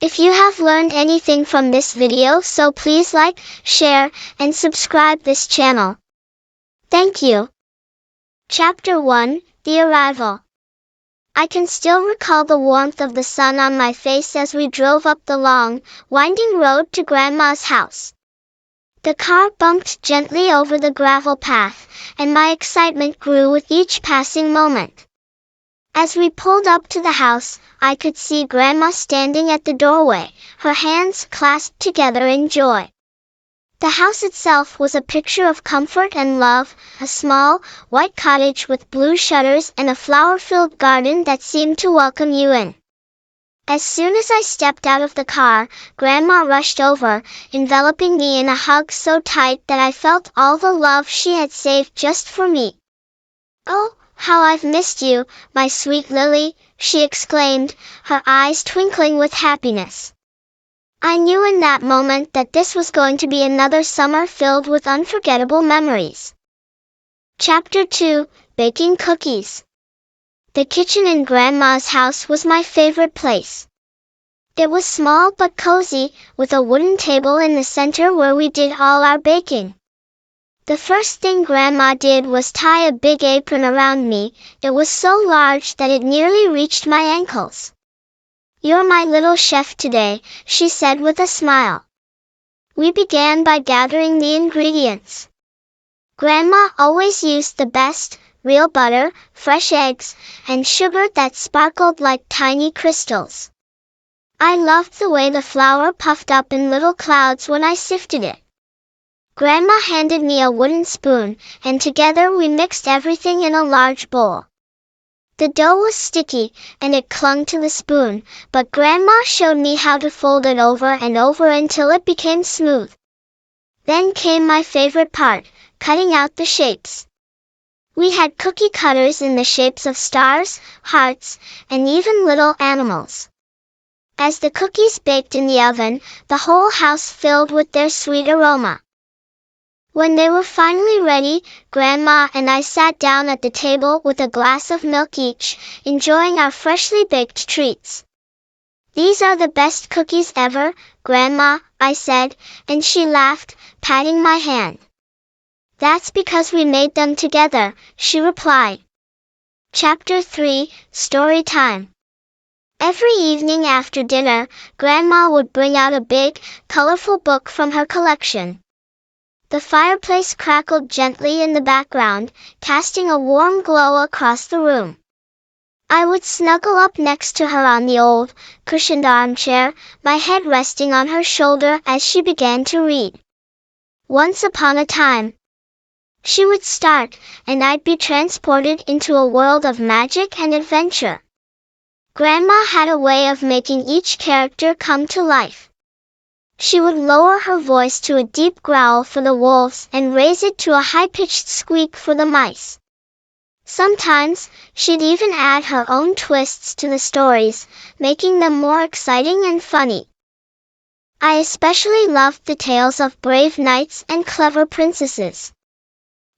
If you have learned anything from this video, so please like, share, and subscribe this channel. Thank you. Chapter 1, The Arrival. I can still recall the warmth of the sun on my face as we drove up the long, winding road to Grandma's house. The car bumped gently over the gravel path, and my excitement grew with each passing moment. As we pulled up to the house, I could see Grandma standing at the doorway, her hands clasped together in joy. The house itself was a picture of comfort and love, a small, white cottage with blue shutters and a flower-filled garden that seemed to welcome you in. As soon as I stepped out of the car, Grandma rushed over, enveloping me in a hug so tight that I felt all the love she had saved just for me. "Oh, how I've missed you, my sweet Lily," she exclaimed, her eyes twinkling with happiness. I knew in that moment that this was going to be another summer filled with unforgettable memories. Chapter 2, Baking Cookies. The kitchen in Grandma's house was my favorite place. It was small but cozy, with a wooden table in the center where we did all our baking. The first thing Grandma did was tie a big apron around me. It was so large that it nearly reached my ankles. "You're my little chef today," she said with a smile. We began by gathering the ingredients. Grandma always used the best, real butter, fresh eggs, and sugar that sparkled like tiny crystals. I loved the way the flour puffed up in little clouds when I sifted it. Grandma handed me a wooden spoon, and together we mixed everything in a large bowl. The dough was sticky, and it clung to the spoon, but Grandma showed me how to fold it over and over until it became smooth. Then came my favorite part, cutting out the shapes. We had cookie cutters in the shapes of stars, hearts, and even little animals. As the cookies baked in the oven, the whole house filled with their sweet aroma. When they were finally ready, Grandma and I sat down at the table with a glass of milk each, enjoying our freshly baked treats. "These are the best cookies ever, Grandma," I said, and she laughed, patting my hand. "That's because we made them together," she replied. Chapter 3, Story Time. Every evening after dinner, Grandma would bring out a big, colorful book from her collection. The fireplace crackled gently in the background, casting a warm glow across the room. I would snuggle up next to her on the old, cushioned armchair, my head resting on her shoulder as she began to read. "Once upon a time," she would start, and I'd be transported into a world of magic and adventure. Grandma had a way of making each character come to life. She would lower her voice to a deep growl for the wolves and raise it to a high-pitched squeak for the mice. Sometimes, she'd even add her own twists to the stories, making them more exciting and funny. I especially loved the tales of brave knights and clever princesses.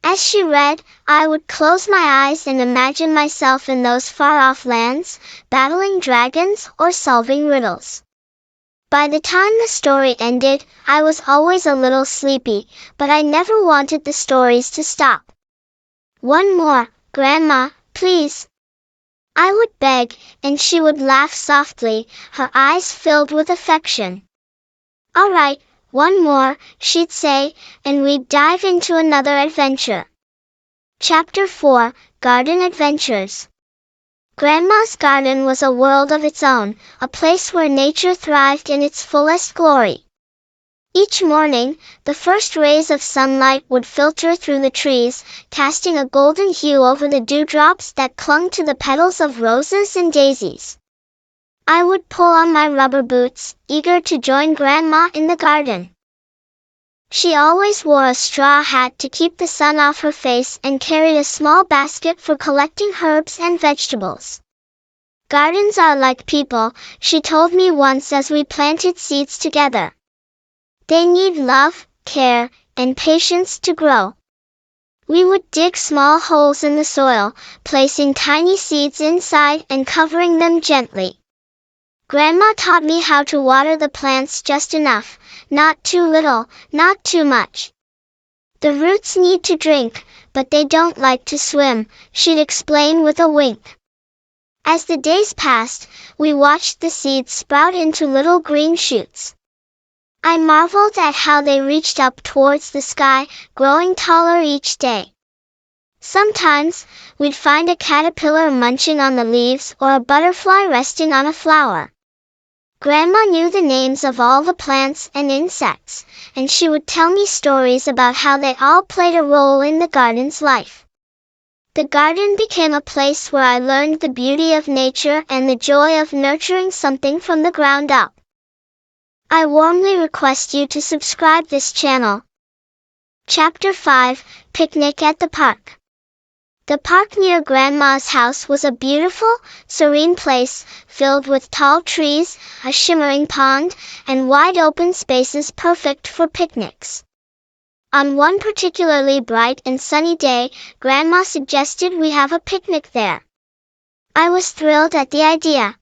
As she read, I would close my eyes and imagine myself in those far-off lands, battling dragons or solving riddles. By the time the story ended, I was always a little sleepy, but I never wanted the stories to stop. "One more, Grandma, please," I would beg, and she would laugh softly, her eyes filled with affection. "All right, one more," she'd say, and we'd dive into another adventure. Chapter 4, Garden Adventures. Grandma's garden was a world of its own, a place where nature thrived in its fullest glory. Each morning, the first rays of sunlight would filter through the trees, casting a golden hue over the dewdrops that clung to the petals of roses and daisies. I would pull on my rubber boots, eager to join Grandma in the garden. She always wore a straw hat to keep the sun off her face and carried a small basket for collecting herbs and vegetables. "Gardens are like people," she told me once as we planted seeds together. "They need love, care, and patience to grow." We would dig small holes in the soil, placing tiny seeds inside and covering them gently. Grandma taught me how to water the plants just enough, not too little, not too much. The roots need to drink, but they don't like to swim, she'd explain with a wink. As the days passed, we watched the seeds sprout into little green shoots. I marveled at how they reached up towards the sky, growing taller each day. Sometimes, we'd find a caterpillar munching on the leaves or a butterfly resting on a flower. Grandma knew the names of all the plants and insects, and she would tell me stories about how they all played a role in the garden's life. The garden became a place where I learned the beauty of nature and the joy of nurturing something from the ground up. I warmly request you to subscribe this channel. Chapter 5, Picnic at the Park. The park near Grandma's house was a beautiful, serene place, filled with tall trees, a shimmering pond, and wide open spaces perfect for picnics. On one particularly bright and sunny day, Grandma suggested we have a picnic there. I was thrilled at the idea.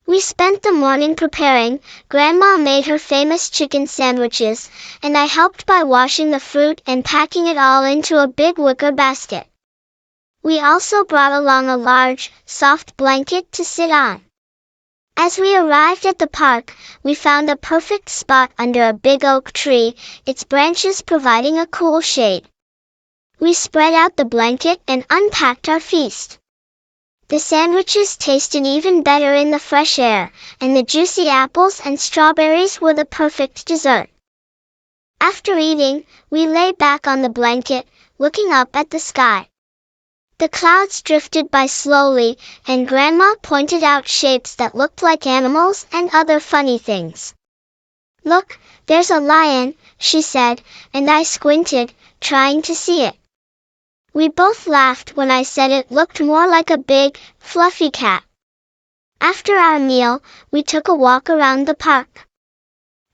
We spent the morning preparing. Grandma made her famous chicken sandwiches, and I helped by washing the fruit and packing it all into a big wicker basket. We also brought along a large, soft blanket to sit on. As we arrived at the park, we found a perfect spot under a big oak tree, its branches providing a cool shade. We spread out the blanket and unpacked our feast. The sandwiches tasted even better in the fresh air, and the juicy apples and strawberries were the perfect dessert. After eating, we lay back on the blanket, looking up at the sky. The clouds drifted by slowly, and Grandma pointed out shapes that looked like animals and other funny things. "Look, there's a lion," she said, and I squinted, trying to see it. We both laughed when I said it looked more like a big, fluffy cat. After our meal, we took a walk around the park.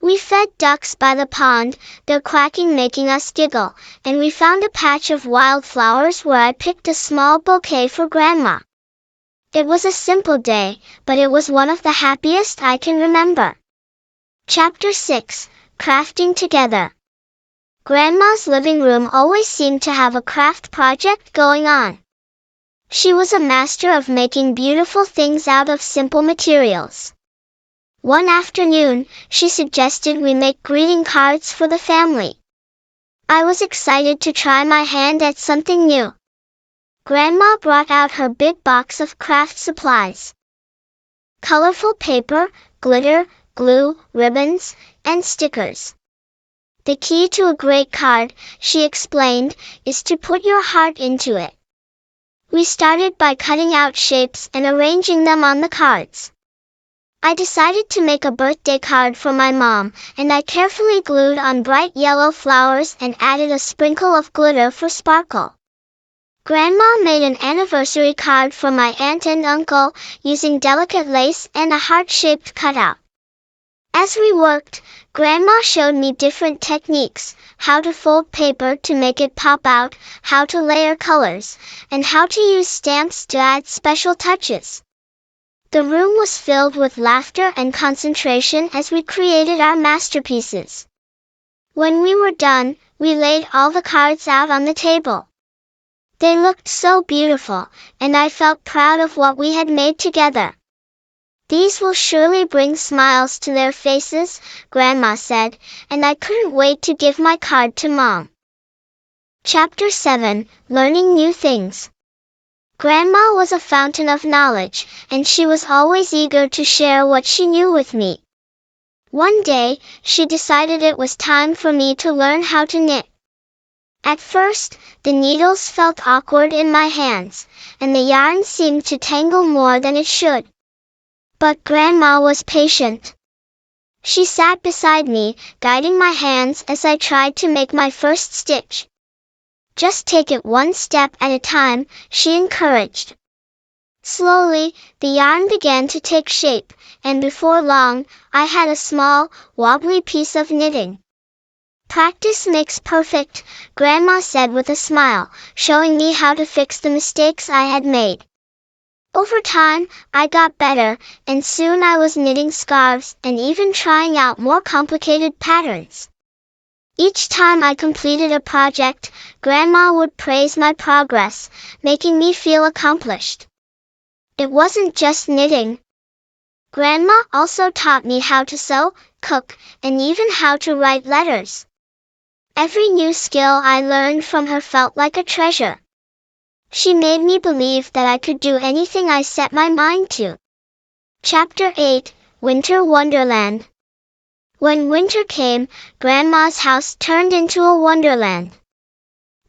We fed ducks by the pond, their quacking making us giggle, and we found a patch of wildflowers where I picked a small bouquet for Grandma. It was a simple day, but it was one of the happiest I can remember. Chapter 6, Crafting Together. Grandma's living room always seemed to have a craft project going on. She was a master of making beautiful things out of simple materials. One afternoon, she suggested we make greeting cards for the family. I was excited to try my hand at something new. Grandma brought out her big box of craft supplies. Colorful paper, glitter, glue, ribbons, and stickers. "The key to a great card," she explained, "is to put your heart into it." We started by cutting out shapes and arranging them on the cards. I decided to make a birthday card for my mom, and I carefully glued on bright yellow flowers and added a sprinkle of glitter for sparkle. Grandma made an anniversary card for my aunt and uncle, using delicate lace and a heart-shaped cutout. As we worked, Grandma showed me different techniques, how to fold paper to make it pop out, how to layer colors, and how to use stamps to add special touches. The room was filled with laughter and concentration as we created our masterpieces. When we were done, we laid all the cards out on the table. They looked so beautiful, and I felt proud of what we had made together. "These will surely bring smiles to their faces," Grandma said, and I couldn't wait to give my card to Mom. Chapter 7, Learning New Things. Grandma was a fountain of knowledge, and she was always eager to share what she knew with me. One day, she decided it was time for me to learn how to knit. At first, the needles felt awkward in my hands, and the yarn seemed to tangle more than it should. But Grandma was patient. She sat beside me, guiding my hands as I tried to make my first stitch. "Just take it one step at a time," she encouraged. Slowly, the yarn began to take shape, and before long, I had a small, wobbly piece of knitting. "Practice makes perfect," Grandma said with a smile, showing me how to fix the mistakes I had made. Over time, I got better, and soon I was knitting scarves and even trying out more complicated patterns. Each time I completed a project, Grandma would praise my progress, making me feel accomplished. It wasn't just knitting. Grandma also taught me how to sew, cook, and even how to write letters. Every new skill I learned from her felt like a treasure. She made me believe that I could do anything I set my mind to. Chapter 8, Winter Wonderland. When winter came, Grandma's house turned into a wonderland.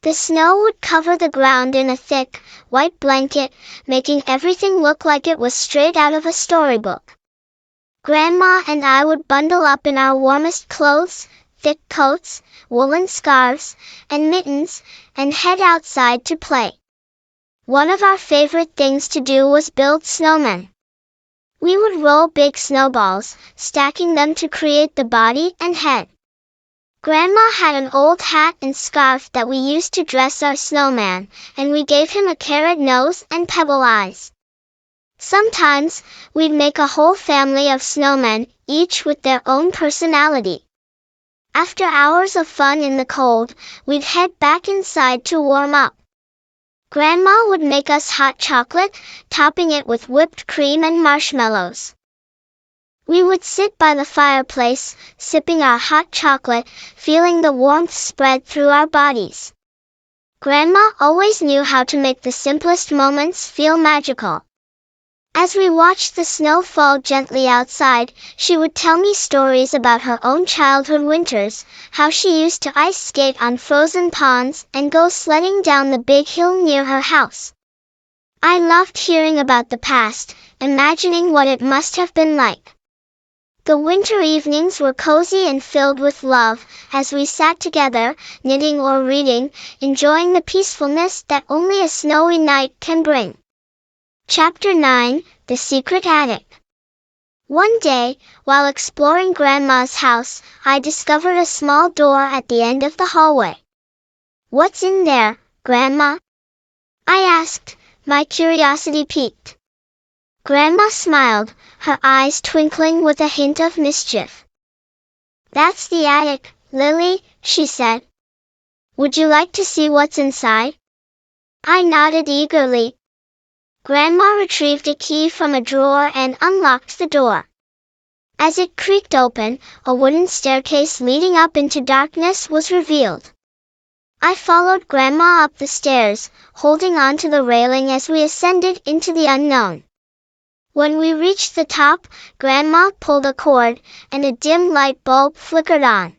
The snow would cover the ground in a thick, white blanket, making everything look like it was straight out of a storybook. Grandma and I would bundle up in our warmest clothes, thick coats, woolen scarves, and mittens, and head outside to play. One of our favorite things to do was build snowmen. We would roll big snowballs, stacking them to create the body and head. Grandma had an old hat and scarf that we used to dress our snowman, and we gave him a carrot nose and pebble eyes. Sometimes, we'd make a whole family of snowmen, each with their own personality. After hours of fun in the cold, we'd head back inside to warm up. Grandma would make us hot chocolate, topping it with whipped cream and marshmallows. We would sit by the fireplace, sipping our hot chocolate, feeling the warmth spread through our bodies. Grandma always knew how to make the simplest moments feel magical. As we watched the snow fall gently outside, she would tell me stories about her own childhood winters, how she used to ice skate on frozen ponds and go sledding down the big hill near her house. I loved hearing about the past, imagining what it must have been like. The winter evenings were cozy and filled with love, as we sat together, knitting or reading, enjoying the peacefulness that only a snowy night can bring. Chapter 9, The Secret Attic. One day, while exploring Grandma's house, I discovered a small door at the end of the hallway. "What's in there, Grandma?" I asked, my curiosity piqued. Grandma smiled, her eyes twinkling with a hint of mischief. "That's the attic, Lily," she said. "Would you like to see what's inside?" I nodded eagerly. Grandma retrieved a key from a drawer and unlocked the door. As it creaked open, a wooden staircase leading up into darkness was revealed. I followed Grandma up the stairs, holding on to the railing as we ascended into the unknown. When we reached the top, Grandma pulled a cord, and a dim light bulb flickered on.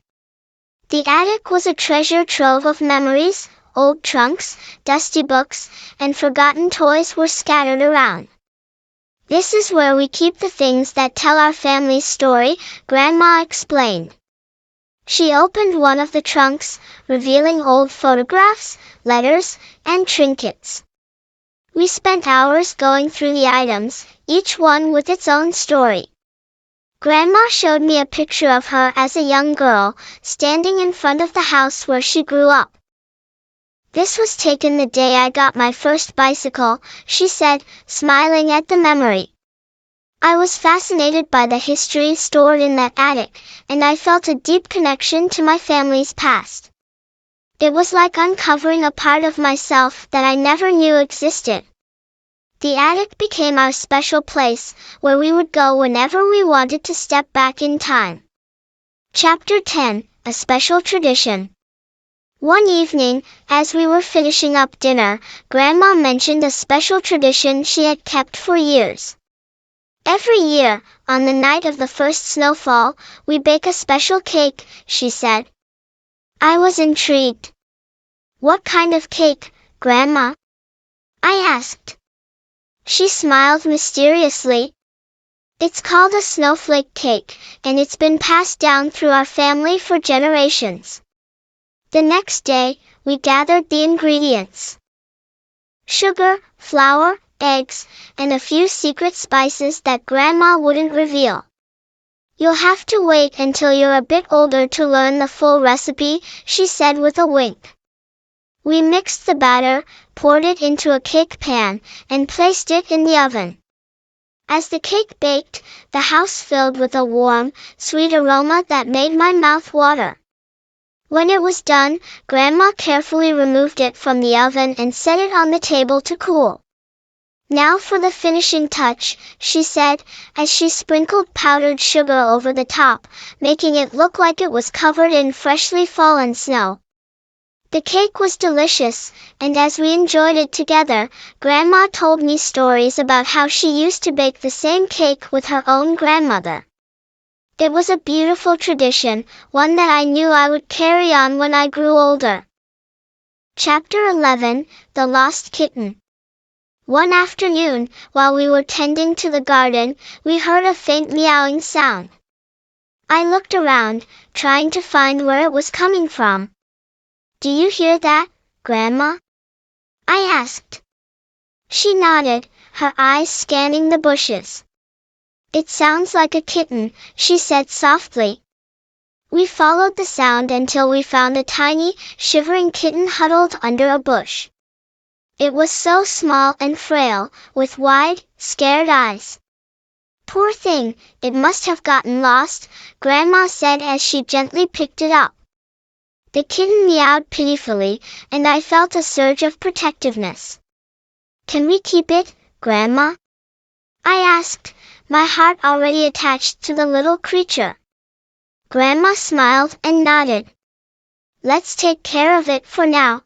The attic was a treasure trove of memories. Old trunks, dusty books, and forgotten toys were scattered around. "This is where we keep the things that tell our family's story," Grandma explained. She opened one of the trunks, revealing old photographs, letters, and trinkets. We spent hours going through the items, each one with its own story. Grandma showed me a picture of her as a young girl, standing in front of the house where she grew up. "This was taken the day I got my first bicycle," she said, smiling at the memory. I was fascinated by the history stored in that attic, and I felt a deep connection to my family's past. It was like uncovering a part of myself that I never knew existed. The attic became our special place, where we would go whenever we wanted to step back in time. Chapter 10, A Special Tradition. One evening, as we were finishing up dinner, Grandma mentioned a special tradition she had kept for years. "Every year, on the night of the first snowfall, we bake a special cake," she said. I was intrigued. "What kind of cake, Grandma?" I asked. She smiled mysteriously. "It's called a snowflake cake, and it's been passed down through our family for generations." The next day, we gathered the ingredients: sugar, flour, eggs, and a few secret spices that Grandma wouldn't reveal. "You'll have to wait until you're a bit older to learn the full recipe," she said with a wink. We mixed the batter, poured it into a cake pan, and placed it in the oven. As the cake baked, the house filled with a warm, sweet aroma that made my mouth water. When it was done, Grandma carefully removed it from the oven and set it on the table to cool. "Now for the finishing touch," she said, as she sprinkled powdered sugar over the top, making it look like it was covered in freshly fallen snow. The cake was delicious, and as we enjoyed it together, Grandma told me stories about how she used to bake the same cake with her own grandmother. It was a beautiful tradition, one that I knew I would carry on when I grew older. Chapter 11, The Lost Kitten. One afternoon, while we were tending to the garden, we heard a faint meowing sound. I looked around, trying to find where it was coming from. "Do you hear that, Grandma?" I asked. She nodded, her eyes scanning the bushes. "It sounds like a kitten," she said softly. We followed the sound until we found a tiny, shivering kitten huddled under a bush. It was so small and frail, with wide, scared eyes. "Poor thing, it must have gotten lost," Grandma said as she gently picked it up. The kitten meowed pitifully, and I felt a surge of protectiveness. "Can we keep it, Grandma?" I asked, my heart already attached to the little creature. Grandma smiled and nodded. "Let's take care of it for now.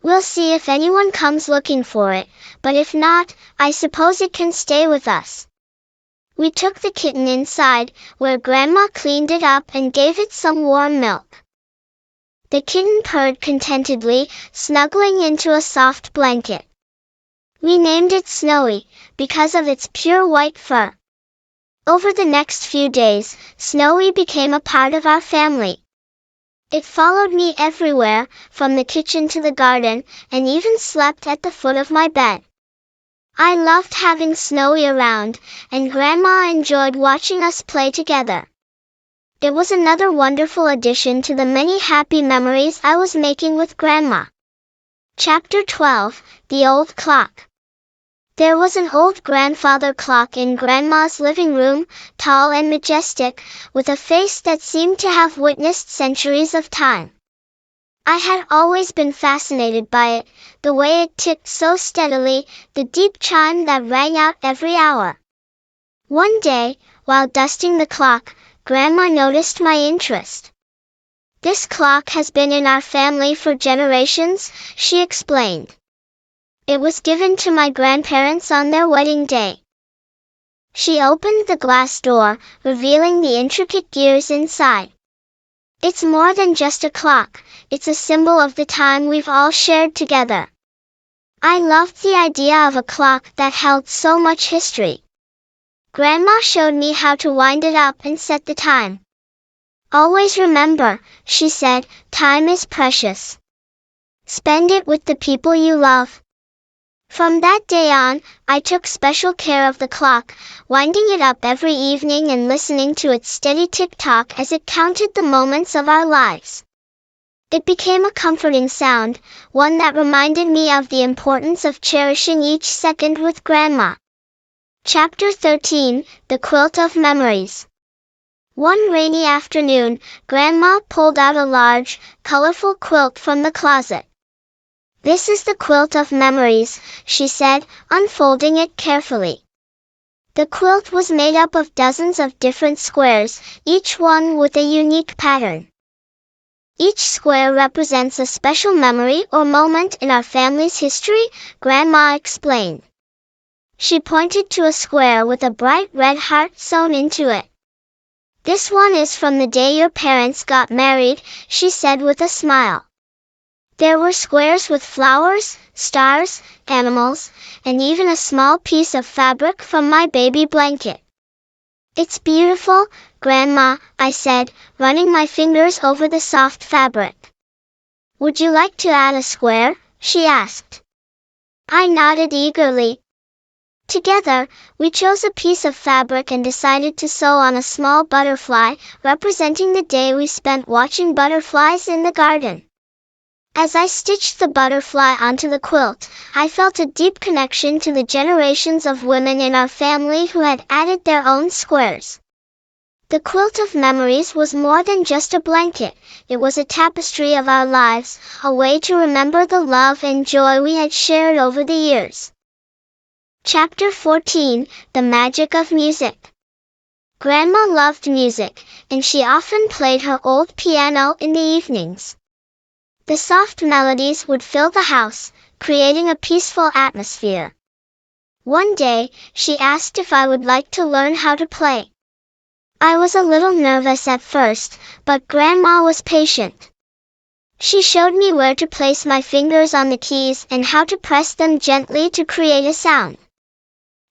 We'll see if anyone comes looking for it, but if not, I suppose it can stay with us." We took the kitten inside, where Grandma cleaned it up and gave it some warm milk. The kitten purred contentedly, snuggling into a soft blanket. We named it Snowy, because of its pure white fur. Over the next few days, Snowy became a part of our family. It followed me everywhere, from the kitchen to the garden, and even slept at the foot of my bed. I loved having Snowy around, and Grandma enjoyed watching us play together. It was another wonderful addition to the many happy memories I was making with Grandma. Chapter 12, The Old Clock. There was an old grandfather clock in Grandma's living room, tall and majestic, with a face that seemed to have witnessed centuries of time. I had always been fascinated by it, the way it ticked so steadily, the deep chime that rang out every hour. One day, while dusting the clock, Grandma noticed my interest. "This clock has been in our family for generations," she explained. "It was given to my grandparents on their wedding day." She opened the glass door, revealing the intricate gears inside. "It's more than just a clock, it's a symbol of the time we've all shared together." I loved the idea of a clock that held so much history. Grandma showed me how to wind it up and set the time. "Always remember," she said, "time is precious. Spend it with the people you love." From that day on, I took special care of the clock, winding it up every evening and listening to its steady tick-tock as it counted the moments of our lives. It became a comforting sound, one that reminded me of the importance of cherishing each second with Grandma. Chapter 13, The Quilt of Memories. One rainy afternoon, Grandma pulled out a large, colorful quilt from the closet. "This is the quilt of memories," she said, unfolding it carefully. The quilt was made up of dozens of different squares, each one with a unique pattern. "Each square represents a special memory or moment in our family's history," Grandma explained. She pointed to a square with a bright red heart sewn into it. "This one is from the day your parents got married," she said with a smile. There were squares with flowers, stars, animals, and even a small piece of fabric from my baby blanket. "It's beautiful, Grandma," I said, running my fingers over the soft fabric. "Would you like to add a square?" she asked. I nodded eagerly. Together, we chose a piece of fabric and decided to sew on a small butterfly, representing the day we spent watching butterflies in the garden. As I stitched the butterfly onto the quilt, I felt a deep connection to the generations of women in our family who had added their own squares. The quilt of memories was more than just a blanket, it was a tapestry of our lives, a way to remember the love and joy we had shared over the years. Chapter 14, The Magic of Music. Grandma loved music, and she often played her old piano in the evenings. The soft melodies would fill the house, creating a peaceful atmosphere. One day, she asked if I would like to learn how to play. I was a little nervous at first, but Grandma was patient. She showed me where to place my fingers on the keys and how to press them gently to create a sound.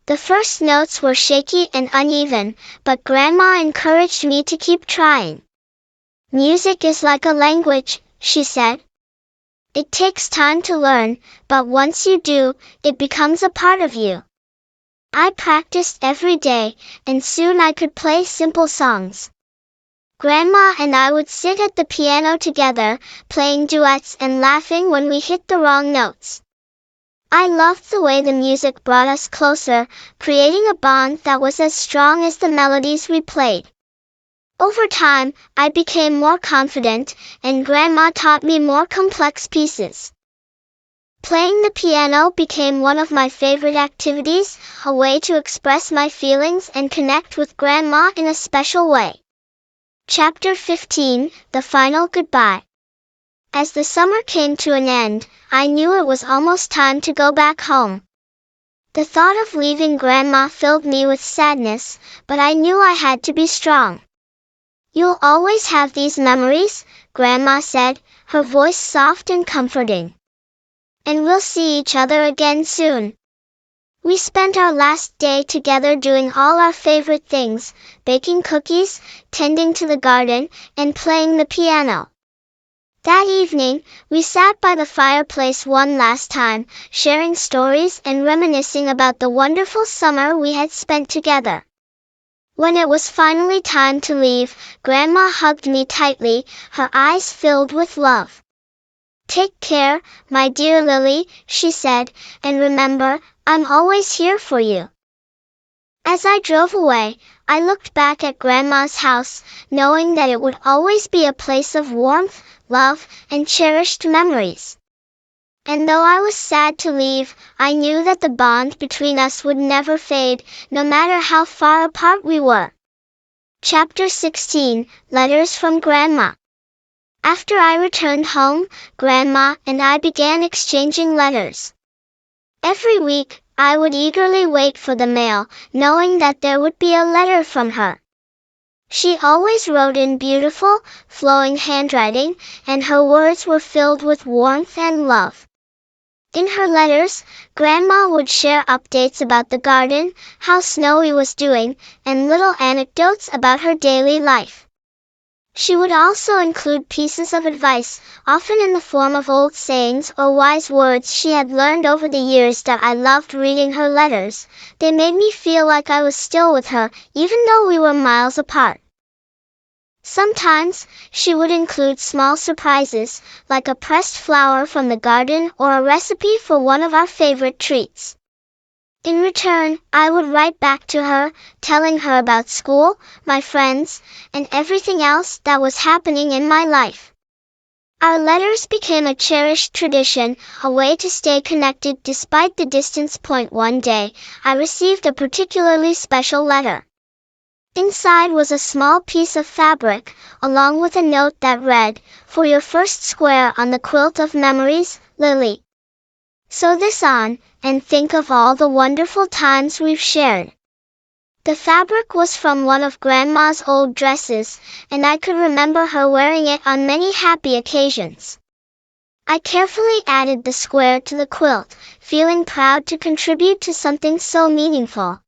The first notes were shaky and uneven, but Grandma encouraged me to keep trying. Music is like a language, she said. It takes time to learn, but once you do, it becomes a part of you. I practiced every day, and soon I could play simple songs. Grandma and I would sit at the piano together, playing duets and laughing when we hit the wrong notes. I loved the way the music brought us closer, creating a bond that was as strong as the melodies we played. Over time, I became more confident, and Grandma taught me more complex pieces. Playing the piano became one of my favorite activities, a way to express my feelings and connect with Grandma in a special way. Chapter 15, The Final Goodbye. As the summer came to an end, I knew it was almost time to go back home. The thought of leaving Grandma filled me with sadness, but I knew I had to be strong. "You'll always have these memories," Grandma said, her voice soft and comforting. "And we'll see each other again soon." We spent our last day together doing all our favorite things, baking cookies, tending to the garden, and playing the piano. That evening, we sat by the fireplace one last time, sharing stories and reminiscing about the wonderful summer we had spent together. When it was finally time to leave, Grandma hugged me tightly, her eyes filled with love. "Take care, my dear Lily," she said, "and remember, I'm always here for you." As I drove away, I looked back at Grandma's house, knowing that it would always be a place of warmth, love, and cherished memories. And though I was sad to leave, I knew that the bond between us would never fade, no matter how far apart we were. Chapter 16, Letters from Grandma. After I returned home, Grandma and I began exchanging letters. Every week, I would eagerly wait for the mail, knowing that there would be a letter from her. She always wrote in beautiful, flowing handwriting, and her words were filled with warmth and love. In her letters, Grandma would share updates about the garden, how Snowy was doing, and little anecdotes about her daily life. She would also include pieces of advice, often in the form of old sayings or wise words she had learned over the years that I loved reading her letters. They made me feel like I was still with her, even though we were miles apart. Sometimes, she would include small surprises, like a pressed flower from the garden or a recipe for one of our favorite treats. In return, I would write back to her, telling her about school, my friends, and everything else that was happening in my life. Our letters became a cherished tradition, a way to stay connected despite the distance. One day, I received a particularly special letter. Inside was a small piece of fabric, along with a note that read, "For your first square on the quilt of memories, Lily. Sew this on, and think of all the wonderful times we've shared." The fabric was from one of Grandma's old dresses, and I could remember her wearing it on many happy occasions. I carefully added the square to the quilt, feeling proud to contribute to something so meaningful.